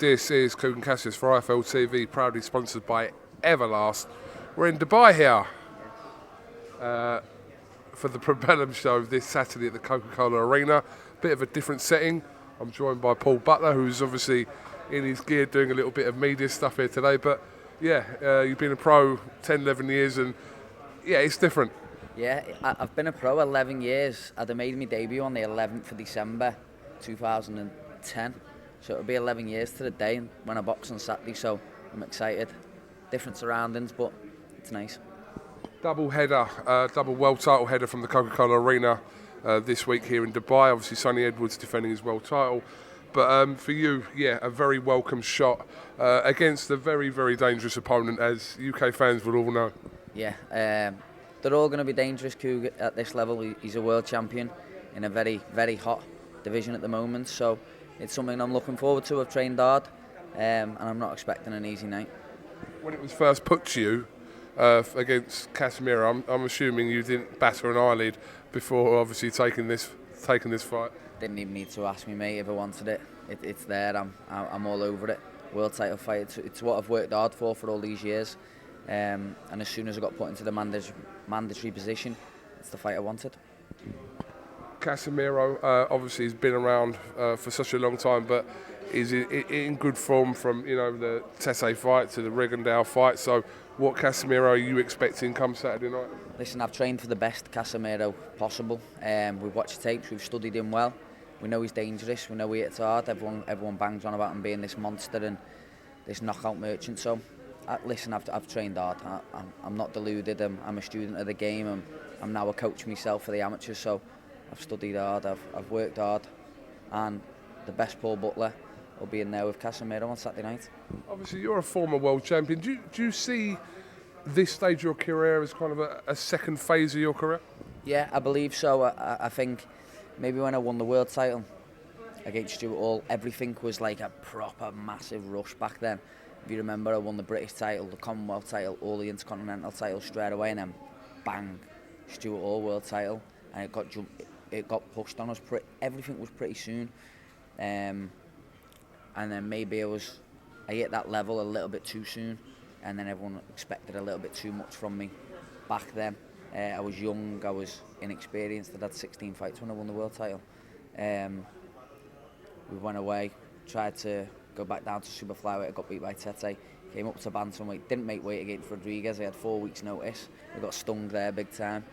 This is KUGAN CASSIUS for IFL TV, proudly sponsored by Everlast. We're in Dubai here for the Probellum show this Saturday at the Coca-Cola Arena. Bit of a different setting. I'm joined by Butler, who's obviously in his gear doing a little bit of media stuff here today. But yeah, you've been a pro 10, 11 years and yeah, it's different. Yeah, I've been a pro 11 years. I'd have made my debut on the 11th of December 2010. So it'll be 11 years to the day when I box on Saturday, so I'm excited. Different surroundings, but it's nice. Double header, double world title header from the Coca-Cola Arena this week here in Dubai. Obviously, Sonny Edwards defending his world title. But for you, yeah, a very welcome shot against a very, very dangerous opponent, as UK fans would all know. Yeah, they're all going to be dangerous, KUGAN, at this level. He's a world champion in a very, very hot division at the moment. So it's something I'm looking forward to. I've trained hard, and I'm not expecting an easy night. When it was first put to you against Casimero, I'm assuming you didn't batter an eyelid before obviously taking this fight. Didn't even need to ask me, mate, if I wanted it. It's there. I'm all over it. World title fight. It's what I've worked hard for all these years. And as soon as I got put into the mandatory position, it's the fight I wanted. Casimero obviously has been around for such a long time, but is in good form from the Tesse fight to the Rigondeaux fight. So, what Casimero are you expecting come Saturday night? Listen, I've trained for the best Casimero possible. We've watched tapes, we've studied him well. We know he's dangerous. We know he hits hard. Everyone bangs on about him being this monster and this knockout merchant. So, listen, I've trained hard. I'm not deluded. I'm a student of the game. I'm now a coach myself for the amateurs. So. I've studied hard, I've worked hard, and the best Paul Butler will be in there with Casimero on Saturday night. Obviously, you're a former world champion. Do you see this stage of your career as kind of a second phase of your career? Yeah, I believe so. I think maybe when I won the world title against Stuart Hall, everything was like a proper massive rush back then. If you remember, I won the British title, the Commonwealth title, all the Intercontinental titles straight away, and then bang, Stuart Hall world title, and it got pushed on us. Everything was pretty soon, and then maybe I hit that level a little bit too soon, and then everyone expected a little bit too much from me back then. I was young, I was inexperienced. I had 16 fights when I won the world title. We went away, tried to go back down to super flyweight. I got beat by Tete. Came up to bantamweight, didn't make weight against Rodriguez. I had 4 weeks' notice. I got stung there big time.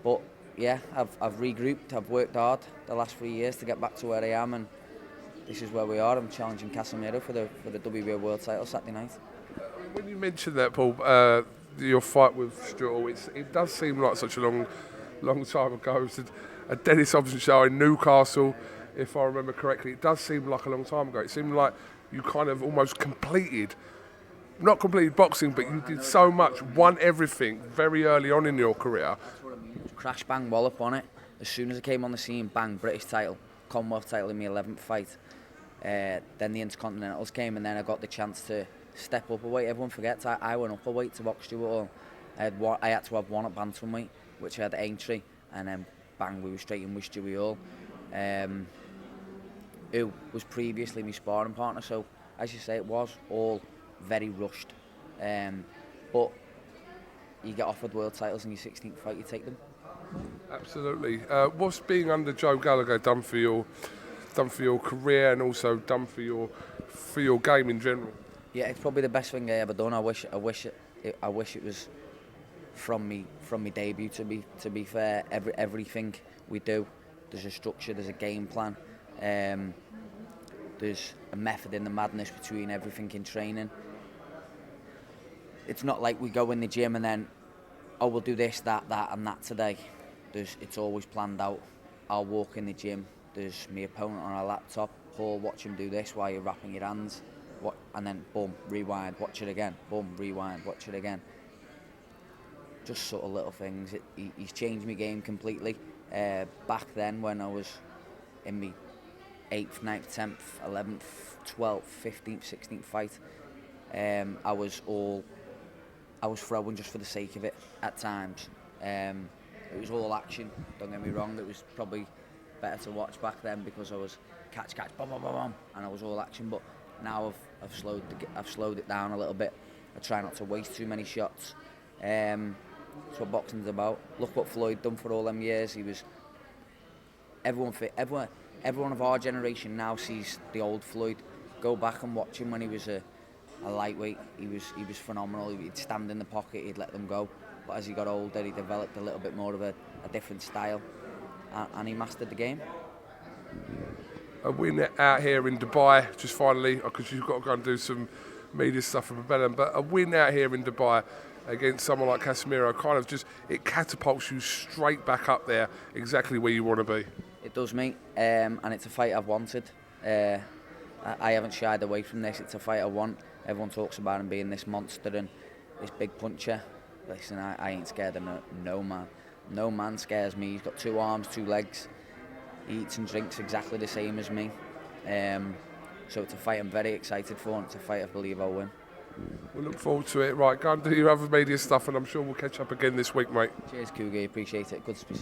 But yeah, I've regrouped, I've worked hard the last 3 years to get back to where I am, and this is where we are. I'm challenging Casimero for the WBO world title Saturday night. When you mentioned that, Paul, your fight with Stuart Hall, it does seem like such a long time ago. It was a Dennis Hobson show in Newcastle, if I remember correctly. It does seem like a long time ago. It seemed like you kind of almost not completed boxing, but you did so much, won everything very early on in your career. Crash, bang, wallop on it. As soon as I came on the scene, bang, British title, Commonwealth title in my 11th fight. Then the Intercontinentals came, and then I got the chance to step up a weight. Everyone forgets I went up a weight to box Stuart Hall. I had to have one at bantamweight, which I had Aintree, and then bang, we were straight in with Stuart Hall, who was previously my sparring partner. So, as you say, it was all very rushed. But you get offered world titles in your 16th fight, you take them. Absolutely. What's being under Joe Gallagher done for your career and also done for your game in general? Yeah, it's probably the best thing I ever done. I wish it was from me debut. To be fair, everything we do, there's a structure, there's a game plan, there's a method in the madness between everything in training. It's not like we go in the gym and then, we'll do this, that, and that today. It's always planned out. I'll walk in the gym, there's my opponent on a laptop. Paul, watch him do this while you're wrapping your hands. And then, boom, rewind, watch it again. Boom, rewind, watch it again. Just sort of little things. He's changed my game completely. Back then, when I was in my 8th, 9th, 10th, 11th, 12th, 15th, 16th fight, I was throwing just for the sake of it at times. It was all action, don't get me wrong. It was probably better to watch back then because I was catch, bum, bum, bum, bum, and I was all action. But now I've slowed it down a little bit. I try not to waste too many shots. That's what boxing's about. Look what Floyd done for all them years. He was everyone of our generation now sees the old Floyd. Go back and watch him when he was a lightweight. He was phenomenal. He'd stand in the pocket, he'd let them go. But as he got older, he developed a little bit more of a different style, and he mastered the game. A win out here in Dubai, just finally, because you've got to go and do some media stuff for Babylon, but a win out here in Dubai against someone like Casimero kind of just, it catapults you straight back up there, exactly where you want to be. It does, mate, and it's a fight I've wanted. I haven't shied away from this. It's a fight I want. Everyone talks about him being this monster and this big puncher. Listen, I ain't scared of no man. No man scares me. He's got 2 arms, 2 legs. He eats and drinks exactly the same as me. So it's a fight I'm very excited for, and it's a fight I believe I'll win. We'll look forward to it. Right, go and do your other media stuff, and I'm sure we'll catch up again this week, mate. Cheers, KUGAN. Appreciate it. Good to speak.